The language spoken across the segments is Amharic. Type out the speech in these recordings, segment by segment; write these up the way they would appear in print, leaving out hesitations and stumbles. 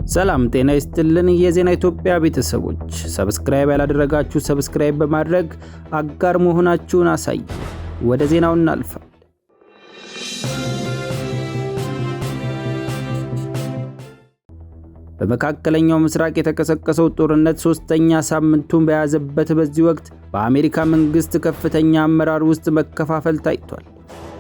ሰላም ጤና ይስጥልን የዜና ኢትዮጵያ ቤተሰቦች፣ ሰብስክራይብ ያላደረጋችሁ ሰብስክራይብ በማድረግ አጋር መሆናችሁን አሳዩ። ወደ ዜናው እናልፋለን። በመካከለኛው ምስራቅ የተቀሰቀሰው ጦርነት ሶስተኛ ሳምንቱን በያዘበት በዚህ ወቅት በአሜሪካ መንግስት ከፍተኛ አመራር ውስጥ መከፋፈል ታይቷል።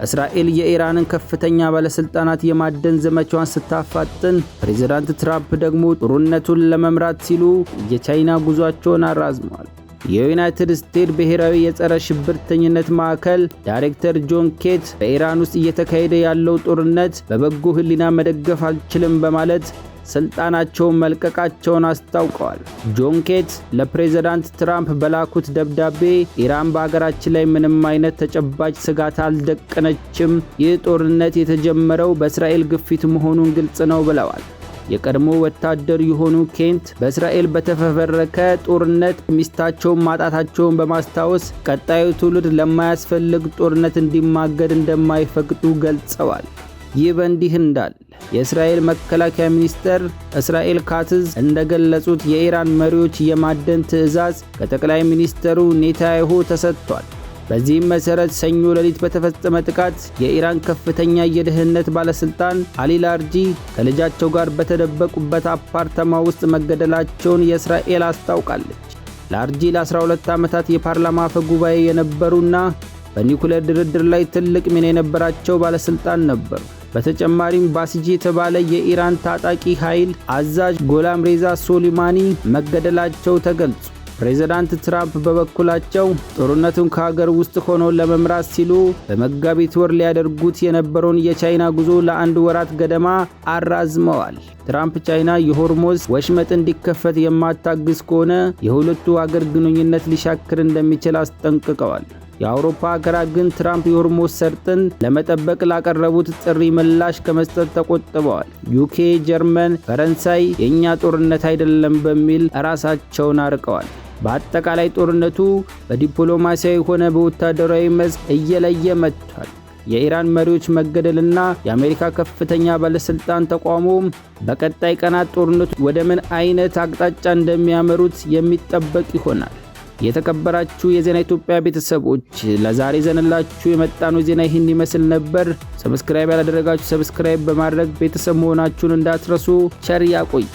እስራኤል የኢራንን ከፍተኛ ባለስልጣናት የማደን ዘመቻዋን ስታፋጥን፣ ፕሬዝዳንት ትራምፕ ደግሞ ጦርነቱን ለመምራት ሲሉ የቻይና ጉዟቸውን አራዝመዋል። የዩናይትድ ስቴትስ ብሔራዊ የጸረ ሽብርተኝነት ማዕከል ዳይሬክተር ጆን ኬት በኢራን ውስጥ እየተካሄደ ያለው ጦርነት በበጎ ሕሊና መደገፍ አልችልም በማለት ስልጣናቸውን መልቀቃቸውን አስታውቀዋል። ጆን ኬት ለፕሬዝዳንት ትራምፕ በላኩት ደብዳቤ ኢራን በአገራችን ላይ ምንም አይነት ተጨባጭ ስጋት አልደቀነችም፣ ይህ ጦርነት የተጀመረው በእስራኤል ግፊት መሆኑን ግልጽ ነው ብለዋል። የቀድሞ ወታደር የሆኑ ኬንት በእስራኤል በተፈበረከ ጦርነት ሚስታቸውን ማጣታቸውን በማስታወስ ቀጣዩ ትውልድ ለማያስፈልግ ጦርነት እንዲማገድ እንደማይፈቅዱ ገልጸዋል። ይህ በእንዲህ እንዳለ የእስራኤል መከላከያ ሚኒስትር እስራኤል ካትዝ እንደገለጹት የኢራን መሪዎች የማደን ትዕዛዝ ከጠቅላይ ሚኒስትሩ ኔታንያሁ ተሰጥቷል። በዚህም መሰረት ሰኞ ሌሊት በተፈጸመ ጥቃት የኢራን ከፍተኛ የደህንነት ባለስልጣን አሊ ላርጂ ከልጃቸው ጋር በተደበቁበት አፓርታማ ውስጥ መገደላቸውን የእስራኤል አስታውቃለች። ላርጂ ለ12 ዓመታት የፓርላማ አፈ ጉባኤ የነበሩና በኒውክሌር ድርድር ላይ ትልቅ ሚና የነበራቸው ባለስልጣን ነበሩ። በተጨማሪም ባሲጂ የተባለ የኢራን ታጣቂ ኃይል አዛዥ ጎላም ሬዛ ሶሊማኒ መገደላቸው ተገልጿል። ፕሬዝዳንት ትራምፕ በበኩላቸው ጦርነቱን ከሀገር ውስጥ ሆነው ለመምራት ሲሉ በመጋቢት ወር ሊያደርጉት የነበረውን የቻይና ጉዞ ለአንድ ወራት ገደማ አራዝመዋል። ትራምፕ ቻይና የሆርሙዝ ወሽመጥ እንዲከፈት የማታግዝ ከሆነ የሁለቱ አገር ግንኙነት ሊሻክር እንደሚችል አስጠንቅቀዋል። የአውሮፓ ሀገራት ግን ትራምፕ የሆርሙዝ ሰርጥን ለመጠበቅ ላቀረቡት ጥሪ ምላሽ ከመስጠት ተቆጥበዋል። ዩኬ፣ ጀርመን፣ ፈረንሳይ የኛ ጦርነት አይደለም በሚል ራሳቸውን አርቀዋል። በአጠቃላይ ጦርነቱ በዲፕሎማሲያዊ ሆነ በወታደራዊ መስክ እየለየ መጥቷል። የኢራን መሪዎች መገደልና የአሜሪካ ከፍተኛ ባለስልጣን ተቋሞም በቀጣይ ቀናት ጦርነቱ ወደ ምን አይነት አቅጣጫ እንደሚያመሩት የሚጠበቅ ይሆናል። የተከበራችሁ የዜና ኢትዮጵያ ቤተሰቦች ለዛሬ ዘንላችሁ የመጣነው ዜና ይህን ይመስል ነበር። ሰብስክራይብ ያላደረጋችሁ ሰብስክራይብ በማድረግ ቤተሰብ መሆናችሁን እንዳትረሱ። ቸር ያቆዩ።